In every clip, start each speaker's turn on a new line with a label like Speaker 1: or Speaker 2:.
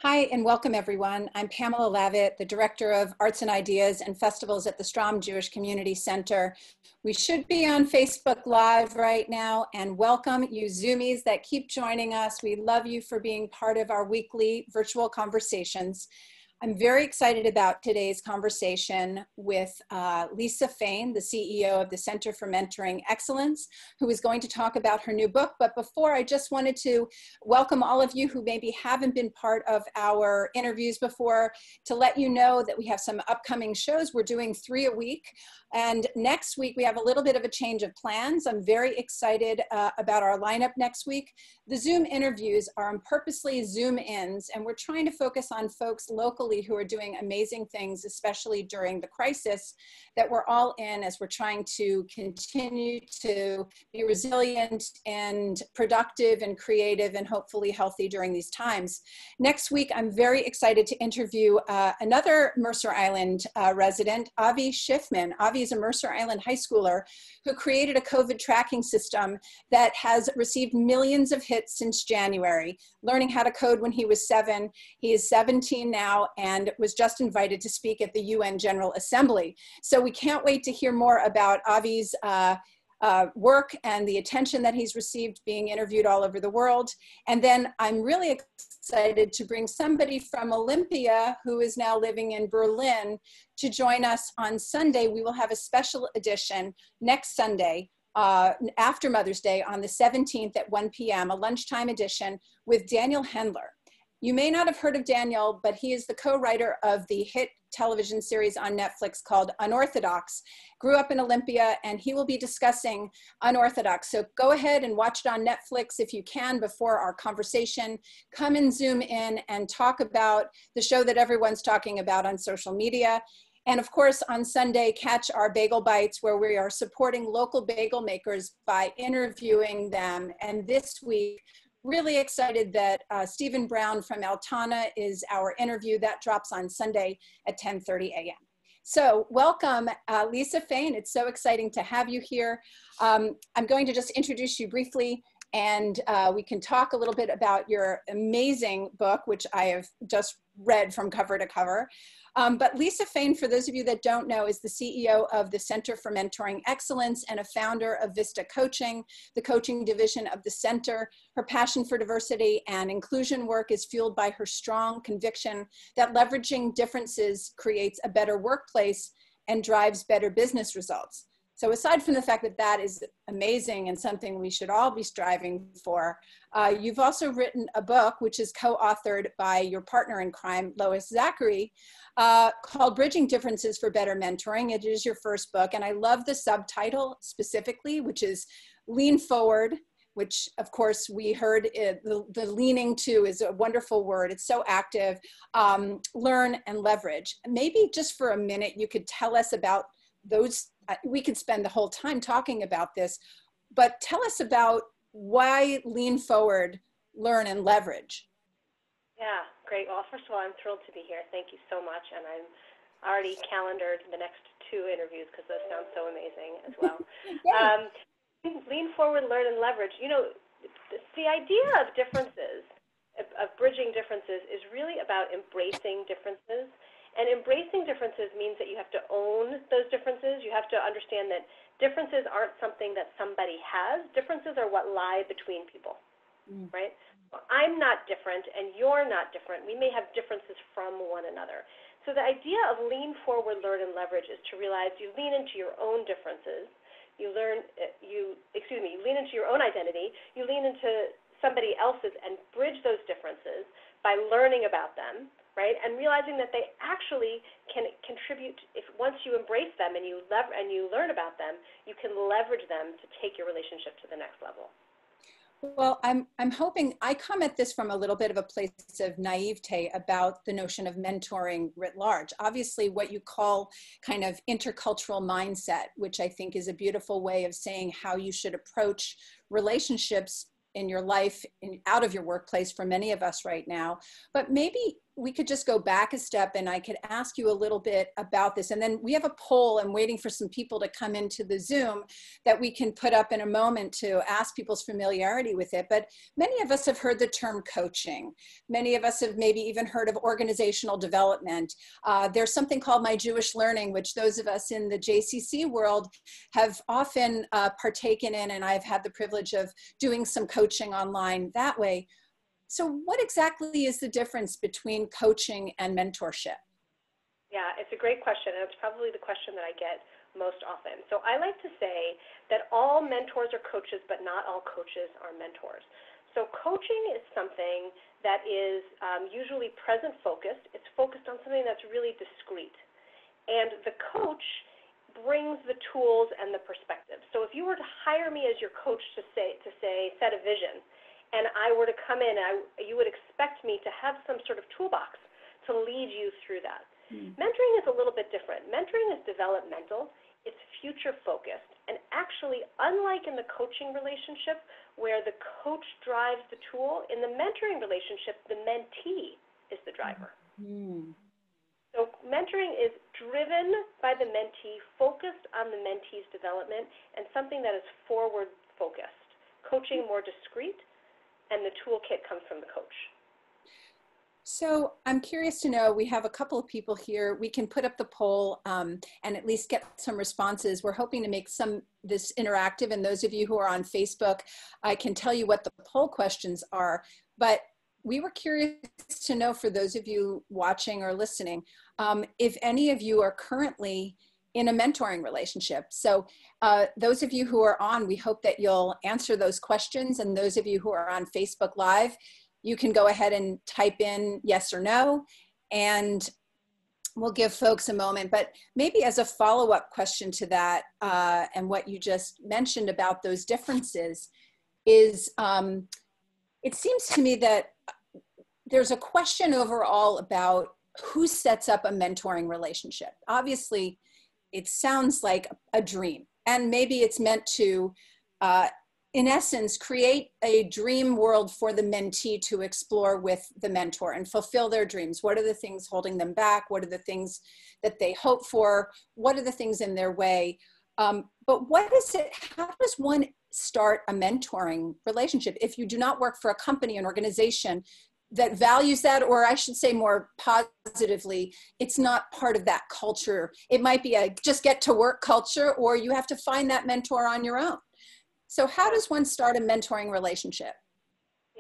Speaker 1: Hi and welcome everyone. I'm Pamela Lavitt, the Director of Arts and Ideas and Festivals at the Strom Jewish Community Center. We should be on Facebook Live right now, and welcome you Zoomies that keep joining us. We love you for being part of our weekly virtual conversations. I'm very excited about today's conversation with Lisa Fain, the CEO of the Center for Mentoring Excellence, who is going to talk about her new book. But before, I just wanted to welcome all of you who maybe haven't been part of our interviews before, to let you know that we have some upcoming shows. We're doing 3 a week. And next week, we have a little bit of a change of plans. I'm very excited about our lineup next week. The Zoom interviews are purposely Zoom-ins, and we're trying to focus on folks locally who are doing amazing things, especially during the crisis that we're all in, as we're trying to continue to be resilient and productive and creative and hopefully healthy during these times. Next week, I'm very excited to interview another Mercer Island resident, Avi Schiffman. Avi is a Mercer Island high schooler who created a COVID tracking system that has received millions of hits since January, learning how to code when he was 7. He is 17 now and was just invited to speak at the UN General Assembly. So we can't wait to hear more about Avi's work and the attention that he's received being interviewed all over the world. And then I'm really excited to bring somebody from Olympia who is now living in Berlin to join us on Sunday. We will have a special edition next Sunday after Mother's Day on the 17th at 1 p.m., a lunchtime edition with Daniel Hendler. You may not have heard of Daniel, but he is the co-writer of the hit television series on Netflix called Unorthodox. Grew up in Olympia, and he will be discussing Unorthodox. So go ahead and watch it on Netflix if you can before our conversation. Come and Zoom in and talk about the show that everyone's talking about on social media. And of course, on Sunday, catch our Bagel Bites, where we are supporting local bagel makers by interviewing them. And this week, really excited that Stephen Brown from Altana is our interview. That drops on Sunday at 10:30 a.m. So welcome, Lisa Fain. It's so exciting to have you here. I'm going to just introduce you briefly, and we can talk a little bit about your amazing book, which I have just read from cover to cover. But Lisa Fain, for those of you that don't know, is the CEO of the Center for Mentoring Excellence and a founder of Vista Coaching, the coaching division of the center. Her passion for diversity and inclusion work is fueled by her strong conviction that leveraging differences creates a better workplace and drives better business results. So aside from the fact that that is amazing and something we should all be striving for, you've also written a book, which is co-authored by your partner in crime, Lois Zachary, called Bridging Differences for Better Mentoring. It is your first book, and I love the subtitle specifically, which is Lean Forward, which of course we heard the leaning to is a wonderful word. It's so active. Learn and leverage. Maybe just for a minute, you could tell us about those. We could spend the whole time talking about this, but tell us about why lean forward, learn, and leverage.
Speaker 2: Yeah, great. Well, first of all, I'm thrilled to be here. Thank you so much. And I'm already calendared the next 2 interviews because those sound so amazing as well. Lean forward, learn, and leverage. You know, the idea of differences, of bridging differences, is really about embracing differences. And embracing differences means that you have to own those differences. You have to understand that differences aren't something that somebody has. Differences are what lie between people, right? Well, I'm not different and you're not different. We may have differences from one another. So the idea of lean forward, learn, and leverage is to realize you lean into your own differences. You lean into your own identity. You lean into somebody else's and bridge those differences by learning about them, right? And realizing that they actually can contribute. If once you embrace them and you learn about them, you can leverage them to take your relationship to the next level.
Speaker 1: Well, I'm hoping, I come at this from a little bit of a place of naivete about the notion of mentoring writ large. Obviously, what you call kind of intercultural mindset, which I think is a beautiful way of saying how you should approach relationships in your life, out of your workplace for many of us right now. But maybe we could just go back a step and I could ask you a little bit about this. And then we have a poll. I'm waiting for some people to come into the Zoom that we can put up in a moment to ask people's familiarity with it. But many of us have heard the term coaching. Many of us have maybe even heard of organizational development. There's something called My Jewish Learning, which those of us in the JCC world have often partaken in, and I've had the privilege of doing some coaching online that way. So what exactly is the difference between coaching and mentorship?
Speaker 2: Yeah, it's a great question, and it's probably the question that I get most often. So I like to say that all mentors are coaches, but not all coaches are mentors. So coaching is something that is usually present-focused. It's focused on something that's really discrete. And the coach brings the tools and the perspective. So if you were to hire me as your coach to say set a vision, and I were to come in, you would expect me to have some sort of toolbox to lead you through that. Mentoring is a little bit different. Mentoring is developmental. It's future-focused. And actually, unlike in the coaching relationship where the coach drives the tool, in the mentoring relationship, the mentee is the driver. So mentoring is driven by the mentee, focused on the mentee's development, and something that is forward-focused. Coaching more discrete, and the toolkit comes from the coach.
Speaker 1: So I'm curious to know, we have a couple of people here. We can put up the poll and at least get some responses. We're hoping to make this interactive, and those of you who are on Facebook, I can tell you what the poll questions are. But we were curious to know, for those of you watching or listening, if any of you are currently in a mentoring relationship. So those of you who are on, we hope that you'll answer those questions. And those of you who are on Facebook Live, you can go ahead and type in yes or no, and we'll give folks a moment. But maybe as a follow-up question to that, and what you just mentioned about those differences is, it seems to me that there's a question overall about who sets up a mentoring relationship. Obviously, it sounds like a dream, and maybe it's meant to, in essence, create a dream world for the mentee to explore with the mentor and fulfill their dreams. What are the things holding them back? What are the things that they hope for? What are the things in their way? But what is it, how does one start a mentoring relationship if you do not work for a company, an organization that values that, or I should say more positively, it's not part of that culture. It might be a just get to work culture, or you have to find that mentor on your own. So how does one start a mentoring relationship?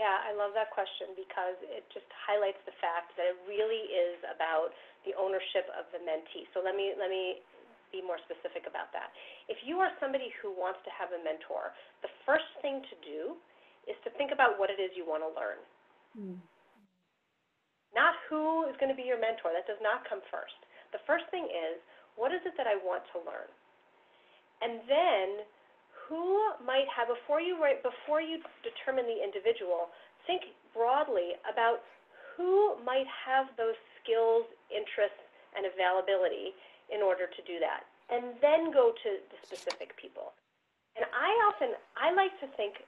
Speaker 2: Yeah, I love that question because it just highlights the fact that it really is about the ownership of the mentee. So let me be more specific about that. If you are somebody who wants to have a mentor, the first thing to do is to think about what it is you want to learn. Not who is going to be your mentor. That does not come first. The first thing is, what is it that I want to learn? And then, who might have, before you determine the individual, think broadly about who might have those skills, interests, and availability in order to do that. And then go to the specific people. And I like to think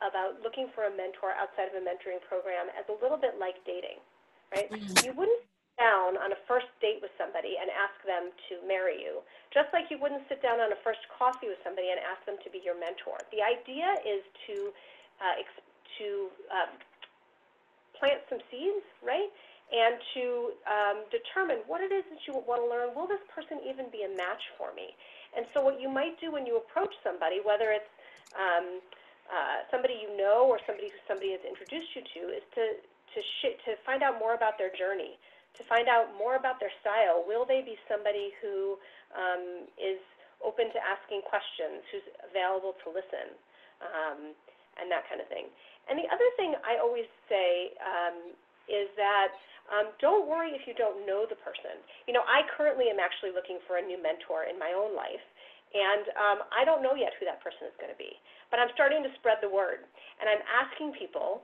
Speaker 2: about looking for a mentor outside of a mentoring program as a little bit like dating. Right? You wouldn't sit down on a first date with somebody and ask them to marry you, just like you wouldn't sit down on a first coffee with somebody and ask them to be your mentor. The idea is to plant some seeds, right? And to determine what it is that you want to learn. Will this person even be a match for me? And so what you might do when you approach somebody, whether it's somebody you know or somebody who somebody has introduced you to, is to find out more about their journey, to find out more about their style. Will they be somebody who is open to asking questions, who's available to listen, and that kind of thing. And the other thing I always say is that don't worry if you don't know the person. You know, I currently am actually looking for a new mentor in my own life, and I don't know yet who that person is going to be. But I'm starting to spread the word, and I'm asking people,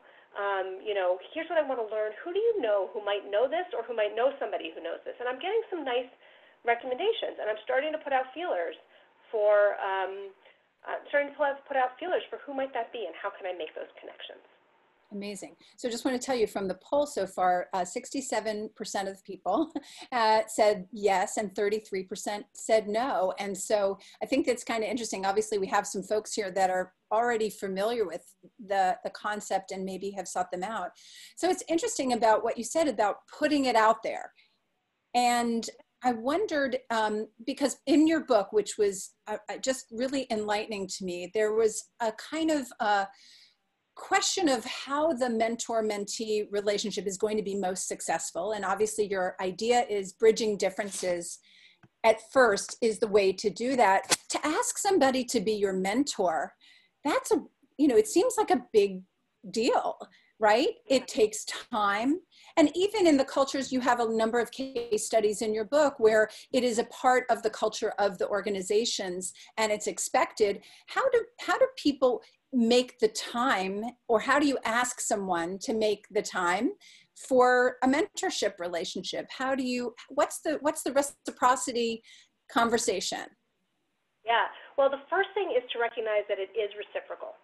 Speaker 2: you know, here's what I want to learn. Who do you know who might know this or who might know somebody who knows this? And I'm getting some nice recommendations, and I'm starting to put out feelers for who might that be and how can I make those connections.
Speaker 1: Amazing. So just want to tell you from the poll so far, 67% of the people said yes and 33% said no. And so I think that's kind of interesting. Obviously, we have some folks here that are already familiar with the concept and maybe have sought them out. So it's interesting about what you said about putting it out there. And I wondered, because in your book, which was just really enlightening to me, there was a kind of question of how the mentor-mentee relationship is going to be most successful. And obviously your idea is bridging differences at first is the way to do that. To ask somebody to be your mentor, that's a, you know, it seems like a big deal, right? It takes time. And even in the cultures, you have a number of case studies in your book where it is a part of the culture of the organizations and it's expected. How do people make the time, or how do you ask someone to make the time for a mentorship relationship? How do you, what's the reciprocity conversation?
Speaker 2: Yeah, well, the first thing is to recognize that it is reciprocal.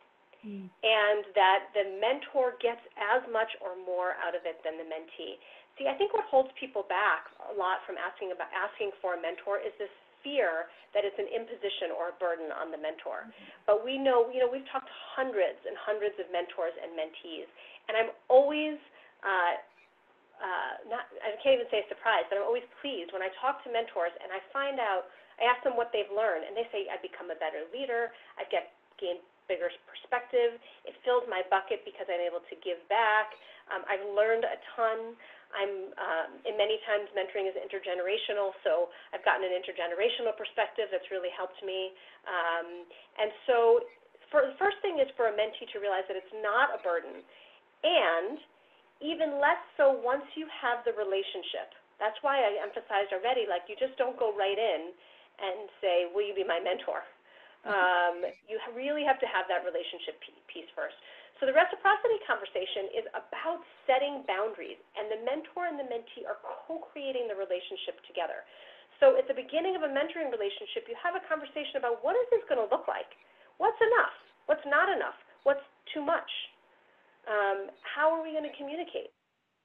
Speaker 2: And that the mentor gets as much or more out of it than the mentee. See, I think what holds people back a lot from asking for a mentor is this fear that it's an imposition or a burden on the mentor. But we know, we've talked to hundreds and hundreds of mentors and mentees, and I'm always I can't even say surprised, but I'm always pleased when I talk to mentors and I find out, I ask them what they've learned, and they say, I've become a better leader, I've gained bigger perspective, it fills my bucket because I'm able to give back, I've learned a ton. And many times mentoring is intergenerational, so I've gotten an intergenerational perspective that's really helped me. And so the first thing is for a mentee to realize that it's not a burden, and even less so once you have the relationship. That's why I emphasized already, like, you just don't go right in and say, will you be my mentor? You really have to have that relationship piece first. So the reciprocity conversation is about setting boundaries, and the mentor and the mentee are co-creating the relationship together. So at the beginning of a mentoring relationship, you have a conversation about, what is this going to look like? What's enough? What's not enough? What's too much? How are we going to communicate?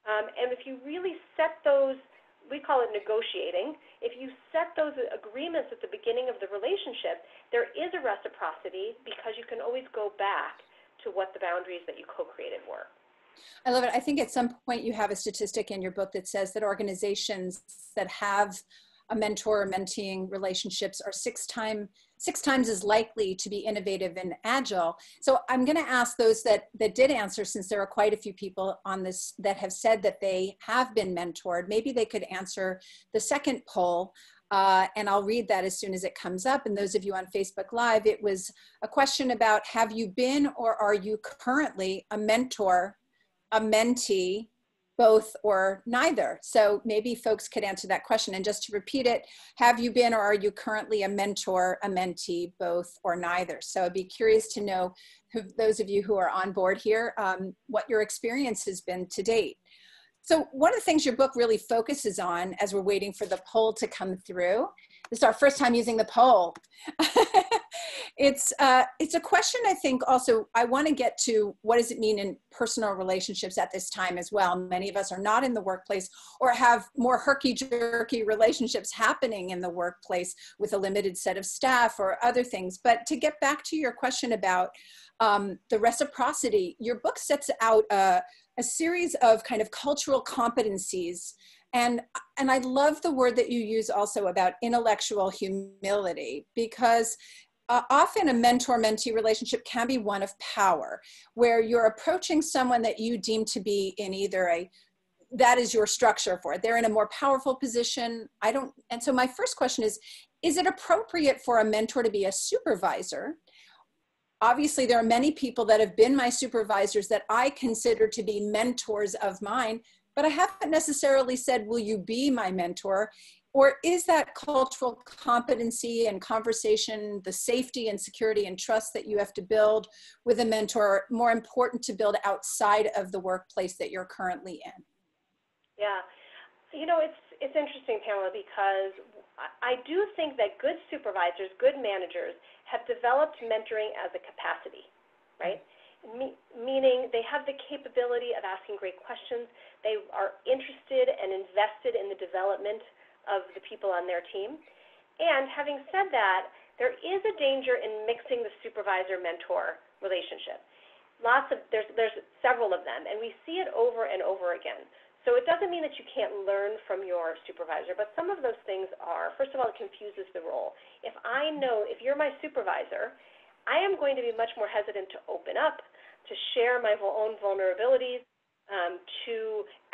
Speaker 2: And if you really set those, we call it negotiating, if you set those agreements at the beginning of the relationship, there is a reciprocity because you can always go back to what the boundaries that you co-created were.
Speaker 1: I love it. I think at some point you have a statistic in your book that says that organizations that have a mentor or menteeing relationships are six times as likely to be innovative and agile. So I'm going to ask those that did answer, since there are quite a few people on this that have said that they have been mentored, maybe they could answer the second poll. And I'll read that as soon as it comes up. And those of you on Facebook Live, it was a question about, have you been or are you currently a mentor, a mentee, both or neither? So maybe folks could answer that question. And just to repeat it, have you been or are you currently a mentor, a mentee, both or neither? So I'd be curious to know, those of you who are on board here, what your experience has been to date. So one of the things your book really focuses on, as we're waiting for the poll to come through, this is our first time using the poll. It's a question, I think, also, I want to get to what does it mean in personal relationships at this time as well. Many of us are not in the workplace or have more herky-jerky relationships happening in the workplace with a limited set of staff or other things. But to get back to your question about the reciprocity, your book sets out a series of kind of cultural competencies. And I love the word that you use also about intellectual humility, because often a mentor-mentee relationship can be one of power, where you're approaching someone that you deem to be in either that is your structure for it. They're in a more powerful position. And so my first question is it appropriate for a mentor to be a supervisor? Obviously, there are many people that have been my supervisors that I consider to be mentors of mine, but I haven't necessarily said, will you be my mentor? Or is that cultural competency and conversation, the safety and security and trust that you have to build with a mentor, more important to build outside of the workplace that you're currently in?
Speaker 2: Yeah, it's interesting, Pamela, because I do think that good supervisors, good managers have developed mentoring as a capacity, right? meaning they have the capability of asking great questions. They are interested and invested in the development of the people on their team. And having said that, there is a danger in mixing the supervisor-mentor relationship. There's several of them, and we see it over and over again. So it doesn't mean that you can't learn from your supervisor, but some of those things are, first of all, it confuses the role. If you're my supervisor, I am going to be much more hesitant to open up, to share my own vulnerabilities, to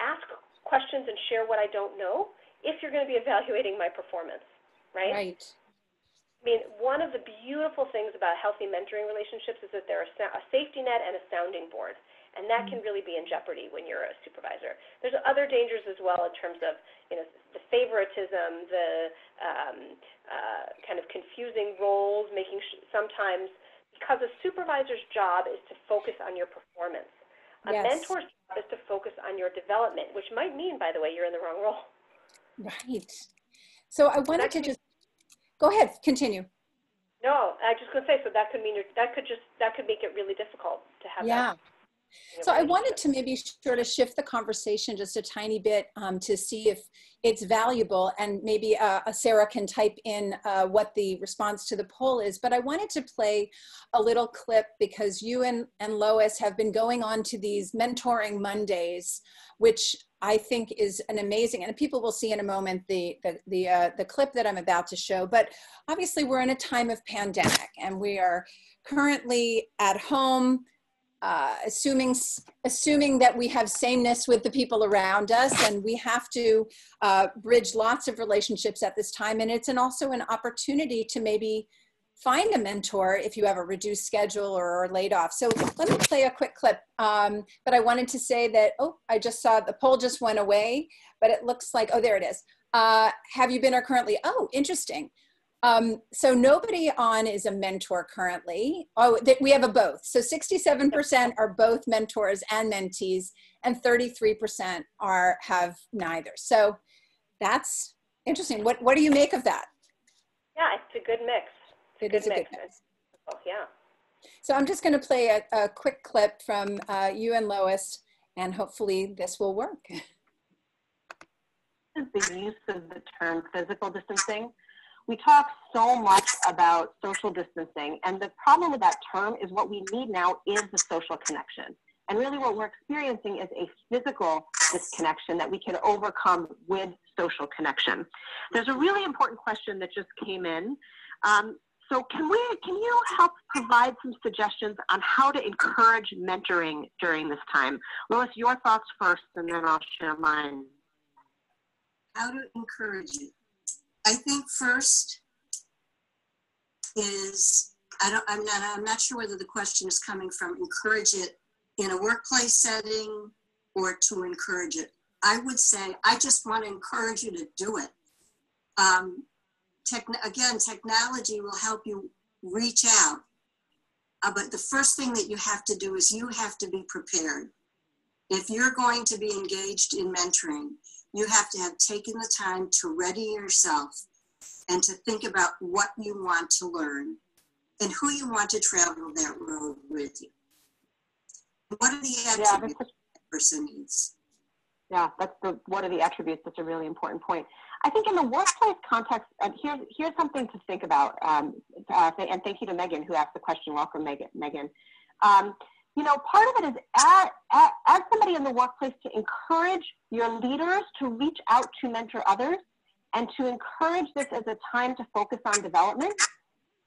Speaker 2: ask questions and share what I don't know if you're going to be evaluating my performance, right?
Speaker 1: Right.
Speaker 2: I mean, one of the beautiful things about healthy mentoring relationships is that they're a safety net and a sounding board, and that can really be in jeopardy when you're a supervisor. There's other dangers as well in terms of, the favoritism, the kind of confusing roles, sometimes, because a supervisor's job is to focus on your performance. A mentor's job is to focus on your development, which might mean, by the way, you're in the wrong role.
Speaker 1: Right. So I wanted to just, go ahead, continue.
Speaker 2: No, I just going to say, so that could mean that could make it really difficult to have that.
Speaker 1: So I wanted to maybe sort of shift the conversation just a tiny bit to see if it's valuable, and maybe Sarah can type in what the response to the poll is. But I wanted to play a little clip because you and Lois have been going on to these Mentoring Mondays, which I think is an amazing, and people will see in a moment the clip that I'm about to show. But obviously we're in a time of pandemic, and we are currently at home, assuming that we have sameness with the people around us, and we have to bridge lots of relationships at this time. And it's also an opportunity to maybe find a mentor if you have a reduced schedule or laid off. So let me play a quick clip. But I wanted to say that, I just saw the poll just went away, but it looks like, there it is. Have you been or currently? Oh, interesting. So nobody on is a mentor currently. We have a both. So 67% are both mentors and mentees, and 33% have neither. So that's interesting. What do you make of that?
Speaker 2: Yeah, it's a good mix.
Speaker 1: It is a good mix.
Speaker 2: Oh, yeah.
Speaker 1: So I'm just going to play a quick clip from you and Lois, and hopefully this will work.
Speaker 3: The use of the term physical distancing. We talk so much about social distancing, and the problem with that term is what we need now is the social connection. And really what we're experiencing is a physical disconnection that we can overcome with social connection. There's a really important question that just came in. So can you help provide some suggestions on how to encourage mentoring during this time? Lois, your thoughts first, and then I'll share mine.
Speaker 4: How to encourage it? I think first is, I'm not sure whether the question is coming from encourage it in a workplace setting or to encourage it. I would say, I just want to encourage you to do it. Again, technology will help you reach out. But the first thing that you have to do is you have to be prepared. If you're going to be engaged in mentoring, you have to have taken the time to ready yourself and to think about what you want to learn and who you want to travel that road with you. What are the attributes that person needs?
Speaker 3: Yeah, what are the attributes? That's a really important point. I think in the workplace context, here's something to think about. And thank you to Megan who asked the question. Welcome, Megan. Part of it is as somebody in the workplace to encourage your leaders to reach out to mentor others and to encourage this as a time to focus on development.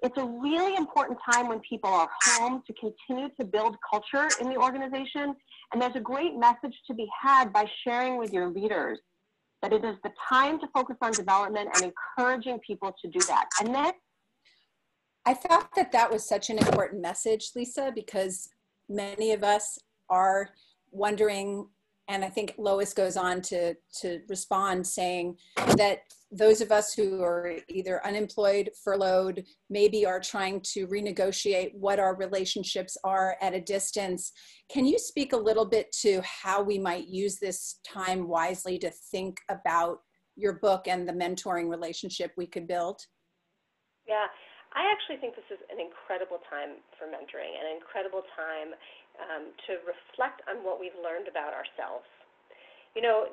Speaker 3: It's a really important time when people are home to continue to build culture in the organization. And there's a great message to be had by sharing with your leaders that it is the time to focus on development and encouraging people to do that. And then
Speaker 1: I thought that was such an important message, Lisa, because many of us are wondering, and I think Lois goes on to respond saying that those of us who are either unemployed, furloughed, maybe are trying to renegotiate what our relationships are at a distance. Can you speak a little bit to how we might use this time wisely to think about your book and the mentoring relationship we could build?
Speaker 2: Yeah. I actually think this is an incredible time for mentoring, an incredible time to reflect on what we've learned about ourselves. You know,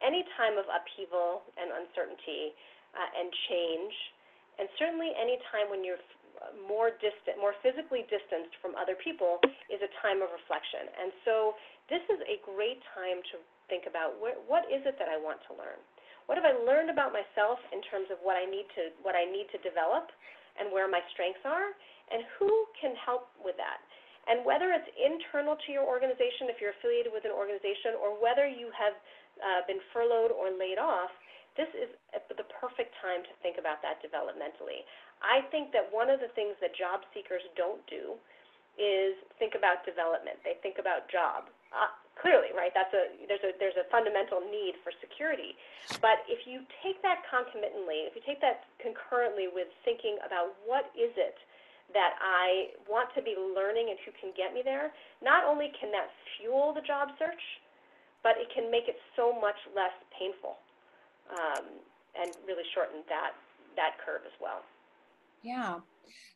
Speaker 2: any time of upheaval and uncertainty and change, and certainly any time when you're more physically distanced from other people, is a time of reflection. And so this is a great time to think about what is it that I want to learn? What have I learned about myself in terms of what I need to develop and where my strengths are, and who can help with that? And whether it's internal to your organization, if you're affiliated with an organization, or whether you have been furloughed or laid off, this is the perfect time to think about that developmentally. I think that one of the things that job seekers don't do is think about development. They think about job. Clearly, right? There's a fundamental need for security. But if you take that concomitantly, if you take that concurrently with thinking about what is it that I want to be learning and who can get me there, not only can that fuel the job search, but it can make it so much less painful and really shorten that curve as well.
Speaker 1: Yeah.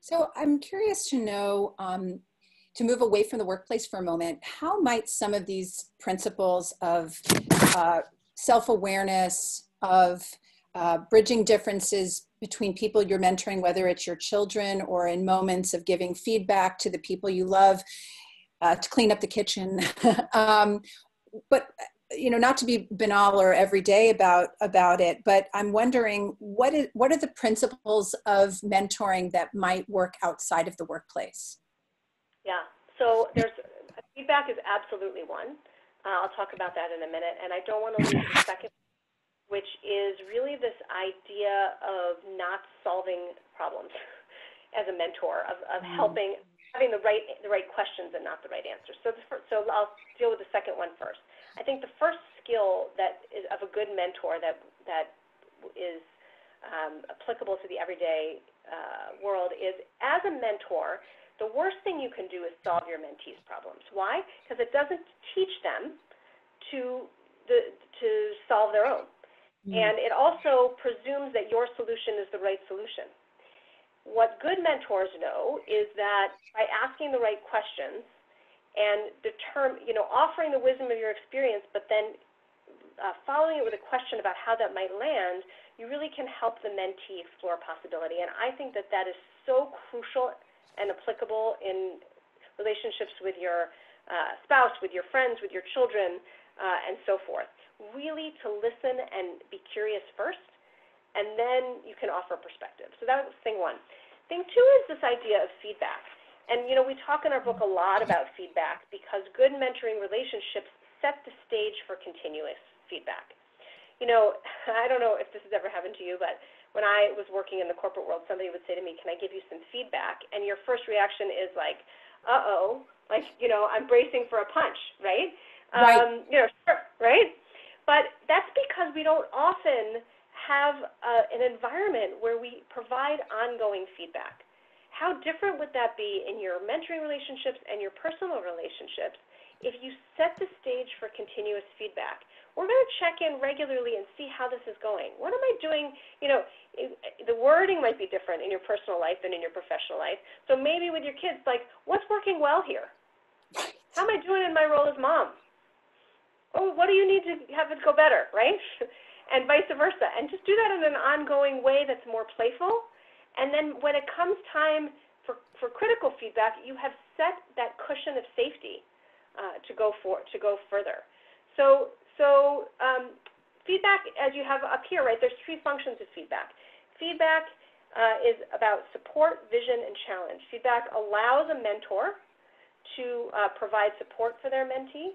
Speaker 1: So I'm curious to know, to move away from the workplace for a moment, how might some of these principles of self-awareness, of bridging differences between people you're mentoring, whether it's your children or in moments of giving feedback to the people you love, to clean up the kitchen, but you know, not to be banal or everyday about it, but I'm wondering what are the principles of mentoring that might work outside of the workplace?
Speaker 2: Yeah, so feedback is absolutely one. I'll talk about that in a minute, and I don't want to lose the second, which is really this idea of not solving problems as a mentor, of helping, having the right questions and not the right answers. So I'll deal with the second one first. I think the first skill that is of a good mentor that is applicable to the everyday world is, as a mentor, the worst thing you can do is solve your mentee's problems. Why? Because it doesn't teach them to solve their own. And it also presumes that your solution is the right solution. What good mentors know is that by asking the right questions and offering the wisdom of your experience, but then following it with a question about how that might land, you really can help the mentee explore possibility. And I think that is so crucial and applicable in relationships with your spouse, with your friends, with your children, and so forth. Really to listen and be curious first, and then you can offer perspective. So that was thing one. Thing two is this idea of feedback. And, you know, we talk in our book a lot about feedback because good mentoring relationships set the stage for continuous feedback. You know, I don't know if this has ever happened to you, but when I was working in the corporate world, somebody would say to me, "Can I give you some feedback?" And your first reaction is like, "Uh-oh," like, you know, I'm bracing for a punch, right?
Speaker 1: Right.
Speaker 2: You know, sure, right? But that's because we don't often have an environment where we provide ongoing feedback. How different would that be in your mentoring relationships and your personal relationships if you set the stage for continuous feedback? We're going to check in regularly and see how this is going. What am I doing? You know, the wording might be different in your personal life than in your professional life. So maybe with your kids, like, what's working well here? How am I doing in my role as mom? Oh, what do you need to have it go better, right? And vice versa. And just do that in an ongoing way that's more playful. And then when it comes time for critical feedback, you have set that cushion of safety to go further. So feedback, as you have up here, right, there's three functions of feedback. Feedback is about support, vision, and challenge. Feedback allows a mentor to provide support for their mentee,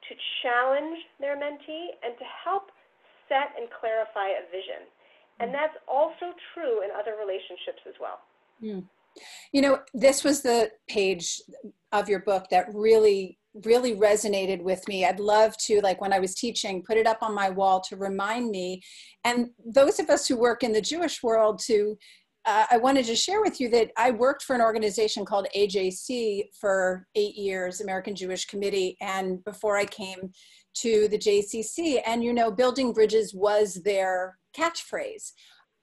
Speaker 2: to challenge their mentee, and to help set and clarify a vision. And that's also true in other relationships as well.
Speaker 1: You know, this was the page of your book that really resonated with me. I'd love to, like when I was teaching, put it up on my wall to remind me. And those of us who work in the Jewish world I wanted to share with you that I worked for an organization called AJC for 8 years, American Jewish Committee, and before I came to the JCC, and you know, building bridges was their catchphrase.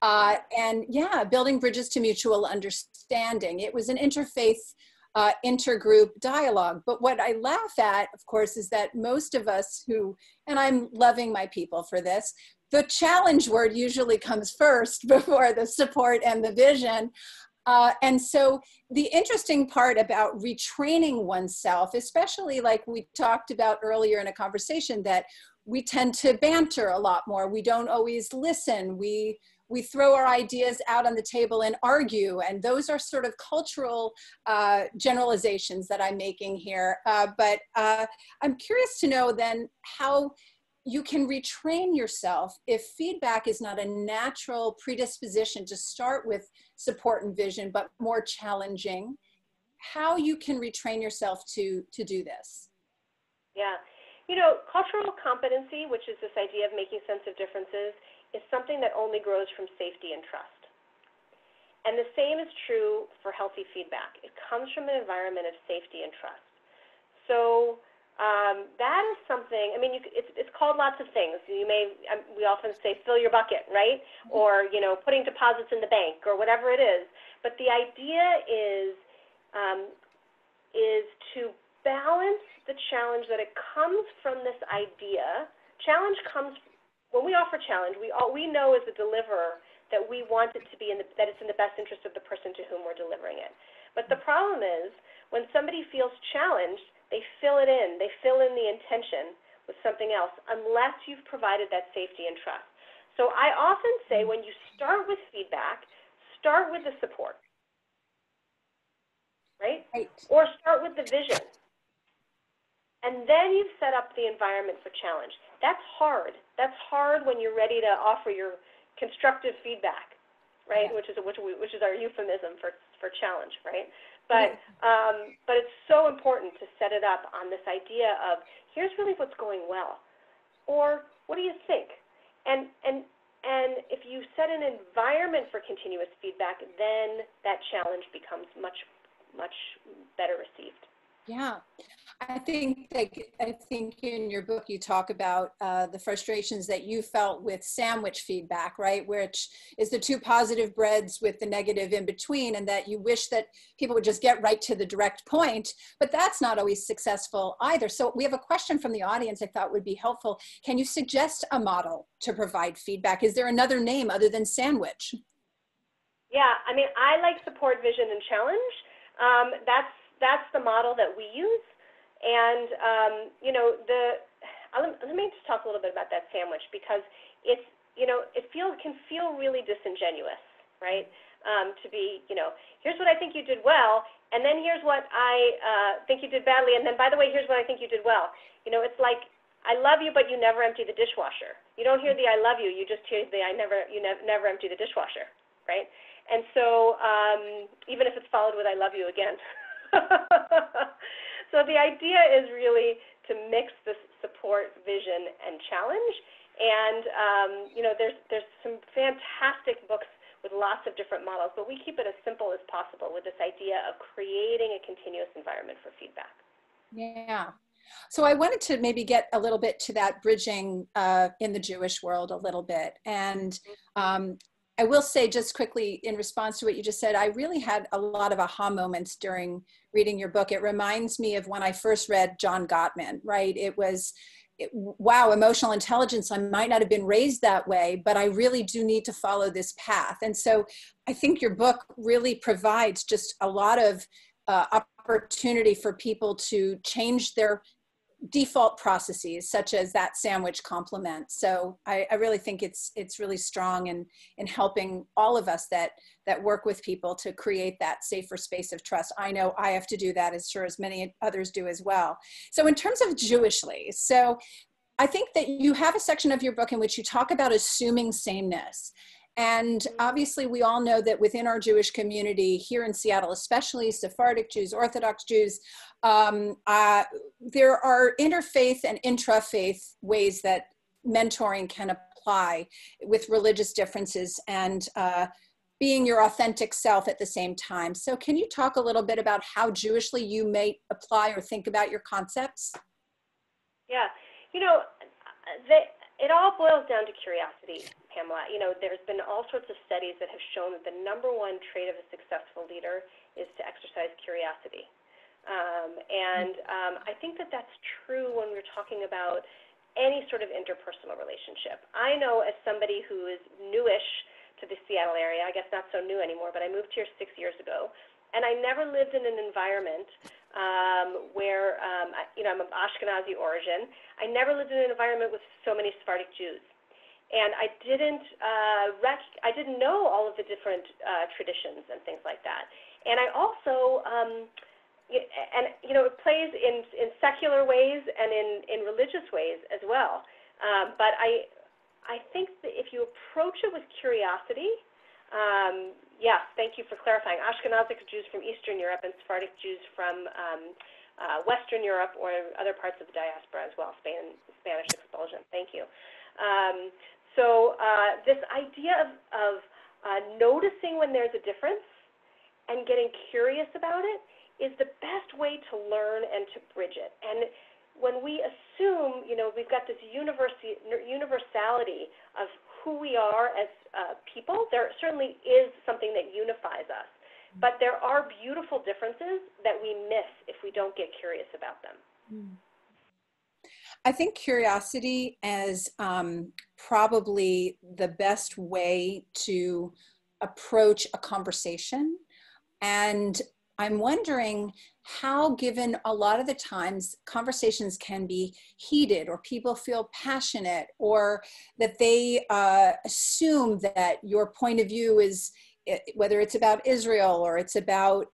Speaker 1: And yeah, building bridges to mutual understanding. It was an interfaith intergroup dialogue. But what I laugh at, of course, is that most of us who, and I'm loving my people for this, the challenge word usually comes first before the support and the vision. And so the interesting part about retraining oneself, especially like we talked about earlier in a conversation, that we tend to banter a lot more. We don't always listen. We throw our ideas out on the table and argue. And those are sort of cultural generalizations that I'm making here. But I'm curious to know then how you can retrain yourself if feedback is not a natural predisposition to start with support and vision, but more challenging, how you can retrain yourself to do this.
Speaker 2: Yeah. You know, cultural competency, which is this idea of making sense of differences, is something that only grows from safety and trust. And the same is true for healthy feedback. It comes from an environment of safety and trust. So that is something, I mean, it's called lots of things. You may, we often say, fill your bucket, right? Or, you know, putting deposits in the bank or whatever it is. But the idea is to balance the challenge that it comes from this idea. Challenge comes, when we offer challenge, we know as a deliverer that we want it to be that it's in the best interest of the person to whom we're delivering it. But the problem is, when somebody feels challenged, they fill it in. They fill in the intention with something else, unless you've provided that safety and trust. So I often say, when you start with feedback, start with the support, right? Or start with the vision. And then you've set up the environment for challenge. That's hard. That's hard when you're ready to offer your constructive feedback, right? Yeah. Which is our euphemism for challenge, right? But it's so important to set it up on this idea of, here's really what's going well, or what do you think? And if you set an environment for continuous feedback, then that challenge becomes much better received.
Speaker 1: Yeah, I think in your book you talk about the frustrations that you felt with sandwich feedback, right? Which is the two positive breads with the negative in between, and that you wish that people would just get right to the direct point, but that's not always successful either. So we have a question from the audience I thought would be helpful. Can you suggest a model to provide feedback? Is there another name other than sandwich?
Speaker 2: Yeah, I mean, I like support, vision, and challenge. That's the model that we use. And, you know, let me just talk a little bit about that sandwich, because it's, you know, can feel really disingenuous, right? To be, you know, here's what I think you did well, and then here's what I think you did badly, and then, by the way, here's what I think you did well. You know, it's like, I love you, but you never empty the dishwasher. You don't hear the I love you, you just hear the you never empty the dishwasher, right? And so even if it's followed with I love you again. So the idea is really to mix the support, vision, and challenge. And you know, there's some fantastic books with lots of different models, but we keep it as simple as possible with this idea of creating a continuous environment for feedback.
Speaker 1: Yeah. So I wanted to maybe get a little bit to that bridging in the Jewish world a little bit. And I will say just quickly in response to what you just said, I really had a lot of aha moments during reading your book. It reminds me of when I first read John Gottman, right? Wow, emotional intelligence, I might not have been raised that way, but I really do need to follow this path. And so I think your book really provides just a lot of opportunity for people to change their default processes, such as that sandwich compliment. So I really think it's really strong in helping all of us that work with people to create that safer space of trust. I know I have to do that, as sure as many others do as well. So in terms of Jewishly, so I think that you have a section of your book in which you talk about assuming sameness. And obviously we all know that within our Jewish community here in Seattle, especially Sephardic Jews, Orthodox Jews, there are interfaith and intra-faith ways that mentoring can apply with religious differences and being your authentic self at the same time. So can you talk a little bit about how Jewishly you may apply or think about your concepts?
Speaker 2: Yeah, you know, it all boils down to curiosity, Pamela. You know, there's been all sorts of studies that have shown that the #1 trait of a successful leader is to exercise curiosity. I think that that's true when we're talking about any sort of interpersonal relationship. I know as somebody who is newish to the Seattle area, I guess not so new anymore, but I moved here 6 years ago, and I never lived in an environment where, I'm of Ashkenazi origin. I never lived in an environment with so many Sephardic Jews. And I didn't know all of the different traditions and things like that. And I also, it plays in secular ways and in religious ways as well. But I think that if you approach it with curiosity, yes, thank you for clarifying. Ashkenazic Jews from Eastern Europe and Sephardic Jews from Western Europe or other parts of the diaspora as well, Spanish expulsion. Thank you. So this idea of noticing when there's a difference and getting curious about it is the best way to learn and to bridge it. And when we assume, we've got this universality of who we are as people, there certainly is something that unifies us. But there are beautiful differences that we miss if we don't get curious about them.
Speaker 1: I think curiosity is probably the best way to approach a conversation. And I'm wondering how, given a lot of the times conversations can be heated or people feel passionate or that they assume that your point of view is, whether it's about Israel or it's about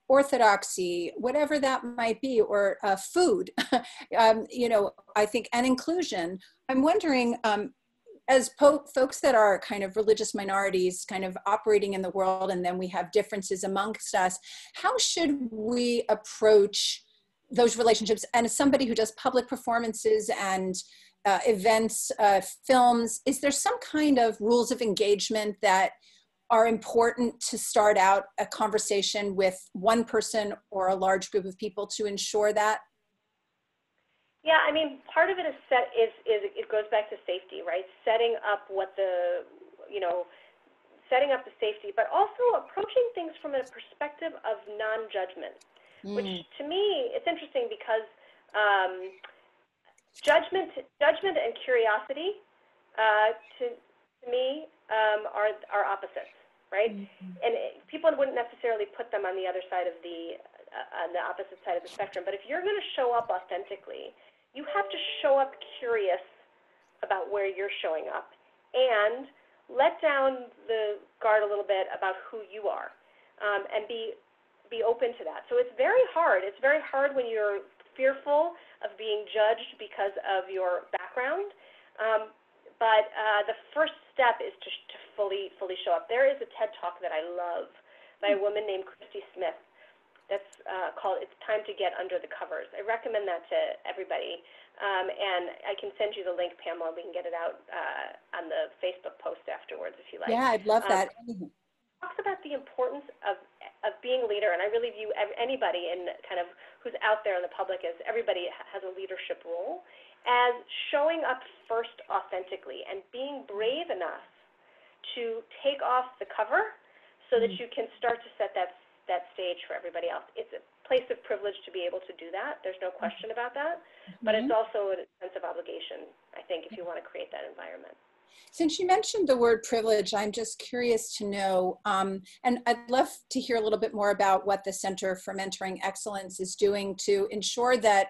Speaker 1: orthodoxy, whatever that might be, or food, I think, and inclusion. I'm wondering, as folks that are kind of religious minorities kind of operating in the world, and then we have differences amongst us, how should we approach those relationships? And as somebody who does public performances and events, films, is there some kind of rules of engagement that are important to start out a conversation with one person or a large group of people to ensure that?
Speaker 2: Yeah, I mean, part of it is it goes back to safety, right? Setting up setting up the safety, but also approaching things from a perspective of non-judgment, which to me, it's interesting because judgment and curiosity to me are opposites, right? And people wouldn't necessarily put them on the other side of on the opposite side of the spectrum. But if you're going to show up authentically, you have to show up curious about where you're showing up and let down the guard a little bit about who you are, and be open to that. So it's very hard. It's very hard when you're fearful of being judged because of your background. But the first step is to fully show up. There is a TED Talk that I love by a woman named Christy Smith that's called "It's Time to Get Under the Covers." I recommend that to everybody. And I can send you the link, Pamela. We can get it out on the Facebook post afterwards if you like.
Speaker 1: Yeah, I'd love that.
Speaker 2: Talks about the importance of being a leader, and I really view anybody in kind of who's out there in the public as everybody has a leadership role, as showing up first authentically and being brave enough to take off the cover so that you can start to set that stage for everybody else. It's a place of privilege to be able to do that. There's no question about that. But it's also a sense of obligation, I think, if you want to create that environment.
Speaker 1: Since you mentioned the word privilege, I'm just curious to know, and I'd love to hear a little bit more about what the Center for Mentoring Excellence is doing to ensure that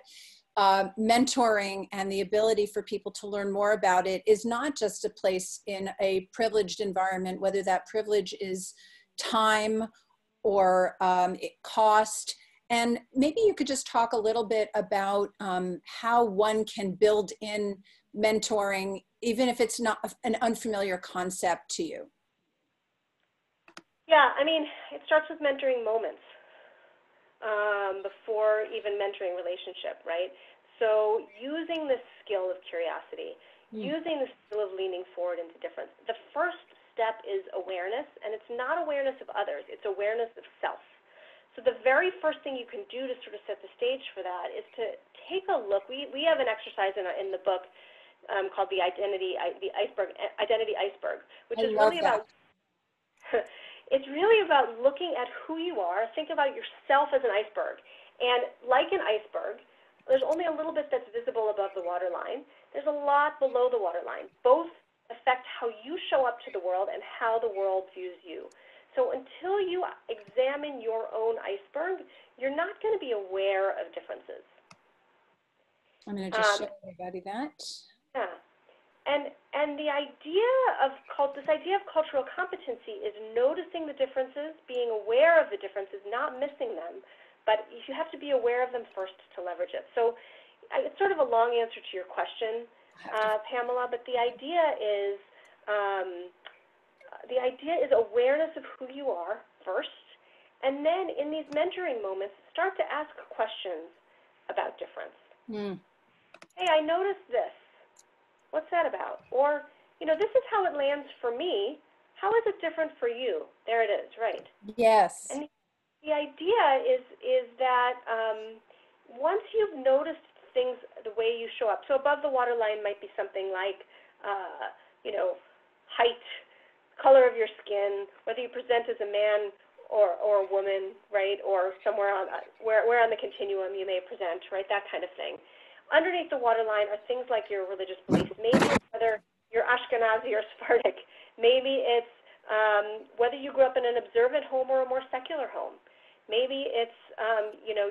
Speaker 1: mentoring and the ability for people to learn more about it is not just a place in a privileged environment, whether that privilege is time or cost. And maybe you could just talk a little bit about how one can build in mentoring, even if it's not an unfamiliar concept to you.
Speaker 2: Yeah, I mean, it starts with mentoring moments before even mentoring relationship, right? So using this skill of curiosity, using the skill of leaning forward into difference. The first step is awareness, and it's not awareness of others, it's awareness of self. So the very first thing you can do to sort of set the stage for that is to take a look. We have an exercise in the book called the Identity Iceberg, which is really about it's really about looking at who you are. Think about yourself as an iceberg And like an iceberg, there's only a little bit that's visible above the waterline. There's a lot below the waterline. Both affect how you show up to the world and how the world views you. So until you examine your own iceberg, you're not going to be aware of differences.
Speaker 1: I'm going to just show everybody that.
Speaker 2: Yeah. And the idea of this idea of cultural competency is noticing the differences, being aware of the differences, not missing them, but you have to be aware of them first to leverage it. So it's sort of a long answer to your question, Pamela, but the idea is awareness of who you are first, and then in these mentoring moments, start to ask questions about difference. Hey, I noticed this. What's that about? Or, this is how it lands for me. How is it different for you? There it is, right?
Speaker 1: Yes.
Speaker 2: And the idea is that once you've noticed things the way you show up, so above the waterline might be something like, height, color of your skin, whether you present as a man or a woman, right? Or somewhere on where on the continuum you may present, right? That kind of thing. Underneath the waterline are things like your religious beliefs. Maybe it's whether you're Ashkenazi or Sephardic. Maybe it's whether you grew up in an observant home or a more secular home. Maybe it's,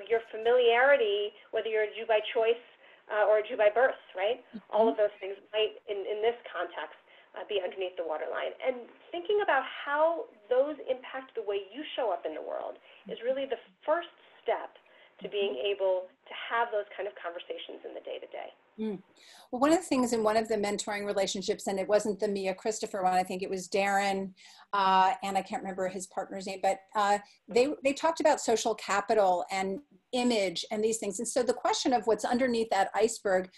Speaker 2: your familiarity, whether you're a Jew by choice or a Jew by birth, right? All of those things might, in this context, be underneath the waterline. And thinking about how those impact the way you show up in the world is really the first step to being able to have those kind of conversations in the day-to-day.
Speaker 1: Well, one of the things in one of the mentoring relationships, and it wasn't the Mia Christopher one, I think it was Darren, and I can't remember his partner's name, but they talked about social capital and image and these things. And so the question of what's underneath that iceberg,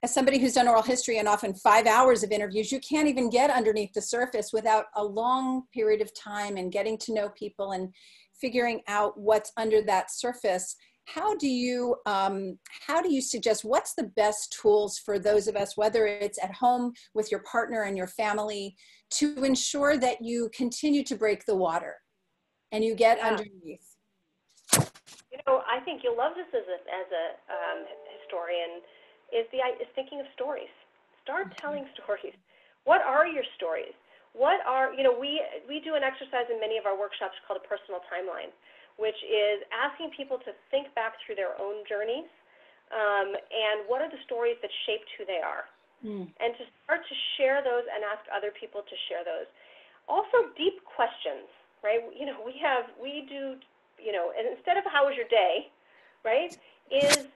Speaker 1: as somebody who's done oral history and often 5 hours of interviews, you can't even get underneath the surface without a long period of time and getting to know people and figuring out what's under that surface. How do you suggest, what's the best tools for those of us, whether it's at home with your partner and your family, to ensure that you continue to break the water and you get underneath?
Speaker 2: I think you'll love this as a historian, is thinking of stories. Start telling stories. What are your stories? What are, we do an exercise in many of our workshops called a personal timeline, which is asking people to think back through their own journeys and what are the stories that shaped who they are. And to start to share those and ask other people to share those. Also, deep questions, right? We do, and instead of how was your day, right, is,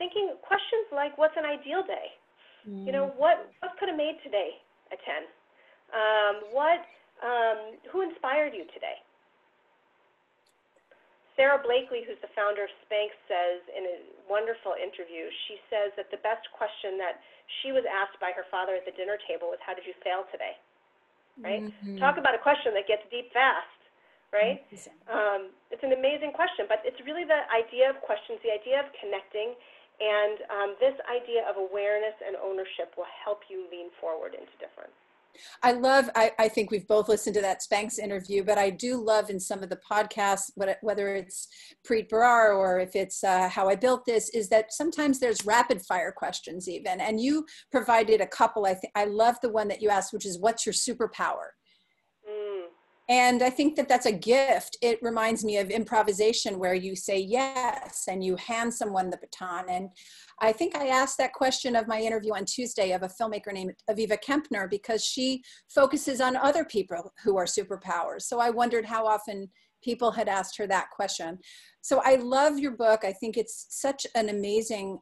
Speaker 2: thinking questions like what's an ideal day? What could have made today a 10? Who inspired you today? Sarah Blakely, who's the founder of Spanx, says in a wonderful interview, she says that the best question that she was asked by her father at the dinner table was, how did you fail today? Right? Talk about a question that gets deep fast, right? It's an amazing question, but it's really the idea of questions, the idea of connecting, and this idea of awareness and ownership will help you lean forward into difference.
Speaker 1: I think we've both listened to that Spanx interview, but I do love in some of the podcasts, whether it's Preet Bharar or if it's How I Built This, is that sometimes there's rapid fire questions even. And you provided a couple. I love the one that you asked, which is, what's your superpower? And I think that that's a gift. It reminds me of improvisation where you say yes and you hand someone the baton. And I think I asked that question of my interview on Tuesday of a filmmaker named Aviva Kempner, because she focuses on other people who are superpowers. So I wondered how often people had asked her that question. So I love your book. I think it's such an amazing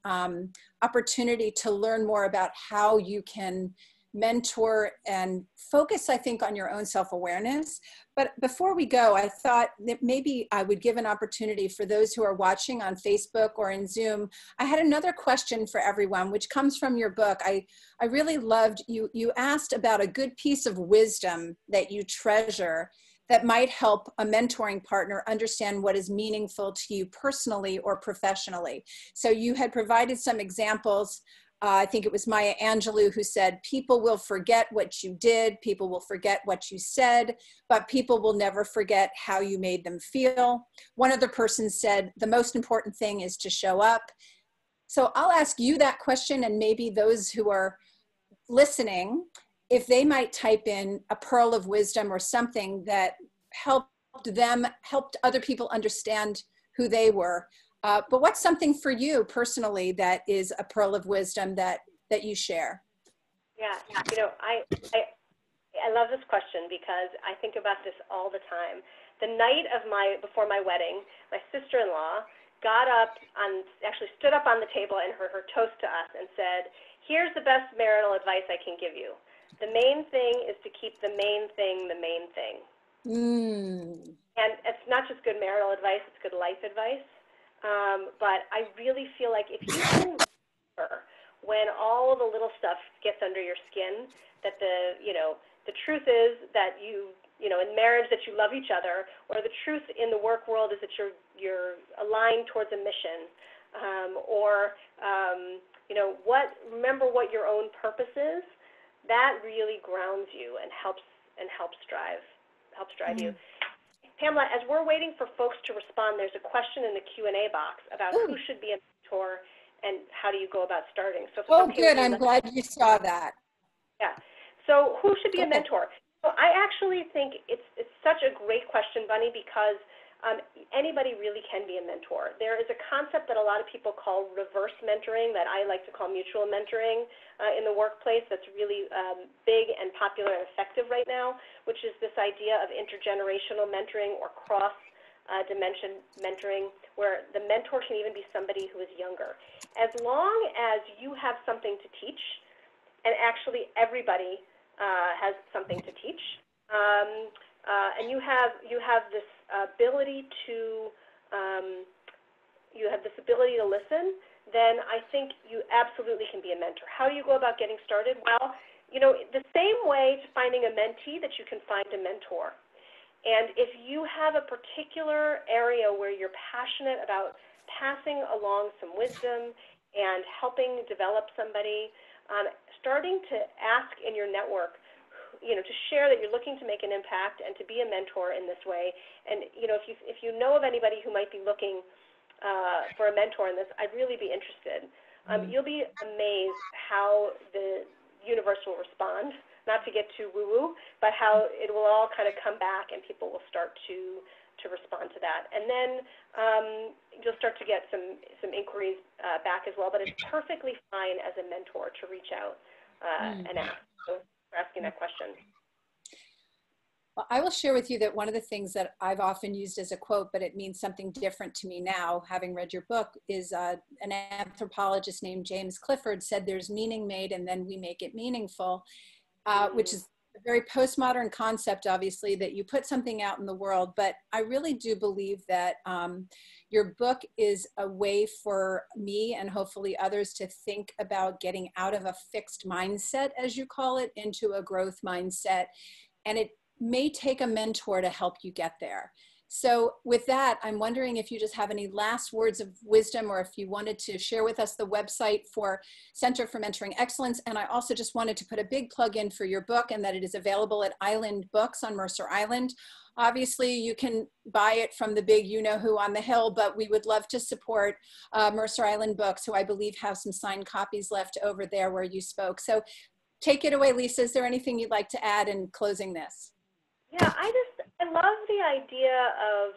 Speaker 1: opportunity to learn more about how you can mentor and focus, I think, on your own self-awareness. But before we go, I thought that maybe I would give an opportunity for those who are watching on Facebook or in Zoom. I had another question for everyone, which comes from your book. I really loved, you asked about a good piece of wisdom that you treasure that might help a mentoring partner understand what is meaningful to you personally or professionally. So you had provided some examples I think it was Maya Angelou who said, people will forget what you did, people will forget what you said, but people will never forget how you made them feel. One other person said, the most important thing is to show up. So I'll ask you that question, and maybe those who are listening, if they might type in a pearl of wisdom or something that helped other people understand who they were. But what's something for you personally that is a pearl of wisdom that you share?
Speaker 2: Yeah, you know, I love this question because I think about this all the time. The night of before my wedding, my sister-in-law actually stood up on the table and her toast to us and said, here's the best marital advice I can give you. The main thing is to keep the main thing the main thing. And it's not just good marital advice, it's good life advice. But I really feel like if you can remember when all the little stuff gets under your skin, that the truth is that in marriage that you love each other, or the truth in the work world is that you're aligned towards a mission, remember what your own purpose is. That really grounds you and helps drive you. Pamela, as we're waiting for folks to respond, there's a question in the Q&A box about who should be a mentor and how do you go about starting. So
Speaker 1: good. I'm glad you saw that.
Speaker 2: Yeah. So who should be a mentor? So I actually think it's such a great question, Bunny, because anybody really can be a mentor. There is a concept that a lot of people call reverse mentoring that I like to call mutual mentoring in the workplace that's really big and popular and effective right now, which is this idea of intergenerational mentoring or cross-dimension mentoring, where the mentor can even be somebody who is younger. As long as you have something to teach, and actually everybody has something to teach, and you have this ability to listen, then I think you absolutely can be a mentor. How do you go about getting started? Well, the same way to finding a mentee that you can find a mentor. And if you have a particular area where you're passionate about passing along some wisdom and helping develop somebody, starting to ask in your network, to share that you're looking to make an impact and to be a mentor in this way. And, if you know of anybody who might be looking for a mentor in this, I'd really be interested. You'll be amazed how the universe will respond, not to get too woo-woo, but how it will all kind of come back and people will start to respond to that. And then you'll start to get some inquiries back as well, but it's perfectly fine as a mentor to reach out and ask. So for asking that question.
Speaker 1: Well, I will share with you that one of the things that I've often used as a quote, but it means something different to me now, having read your book, is an anthropologist named James Clifford said, there's meaning made and then we make it meaningful, which is a very postmodern concept, obviously, that you put something out in the world. But I really do believe that your book is a way for me and hopefully others to think about getting out of a fixed mindset, as you call it, into a growth mindset. And it may take a mentor to help you get there. So with that, I'm wondering if you just have any last words of wisdom, or if you wanted to share with us the website for Center for Mentoring Excellence. And I also just wanted to put a big plug in for your book, and that it is available at Island Books on Mercer Island. Obviously, you can buy it from the big you-know-who on the hill, but we would love to support Mercer Island Books, who I believe have some signed copies left over there where you spoke. So take it away, Lisa. Is there anything you'd like to add in closing this?
Speaker 2: Yeah, I love the idea of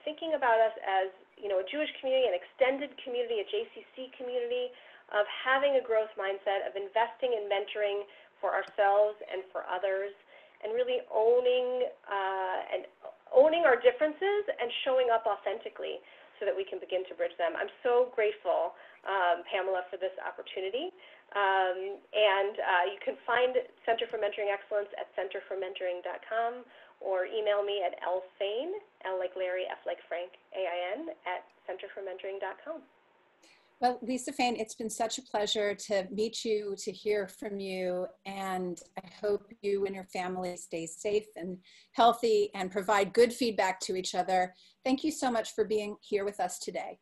Speaker 2: thinking about us as, a Jewish community, an extended community, a JCC community, of having a growth mindset, of investing in mentoring for ourselves and for others, and really owning our differences and showing up authentically so that we can begin to bridge them. I'm so grateful, Pamela, for this opportunity. You can find Center for Mentoring Excellence at centerformentoring.com, or email me at lfain, L like Larry, F like Frank, AIN, at centerformentoring.com.
Speaker 1: Well, Lisa Fain, it's been such a pleasure to meet you, to hear from you, and I hope you and your family stay safe and healthy and provide good feedback to each other. Thank you so much for being here with us today.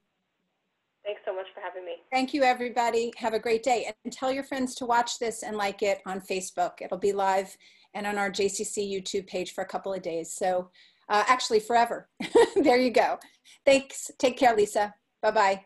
Speaker 2: Thanks so much for having me.
Speaker 1: Thank you, everybody. Have a great day. And tell your friends to watch this and like it on Facebook. It'll be live and on our JCC YouTube page for a couple of days. So actually forever. There you go. Thanks. Take care, Lisa. Bye-bye.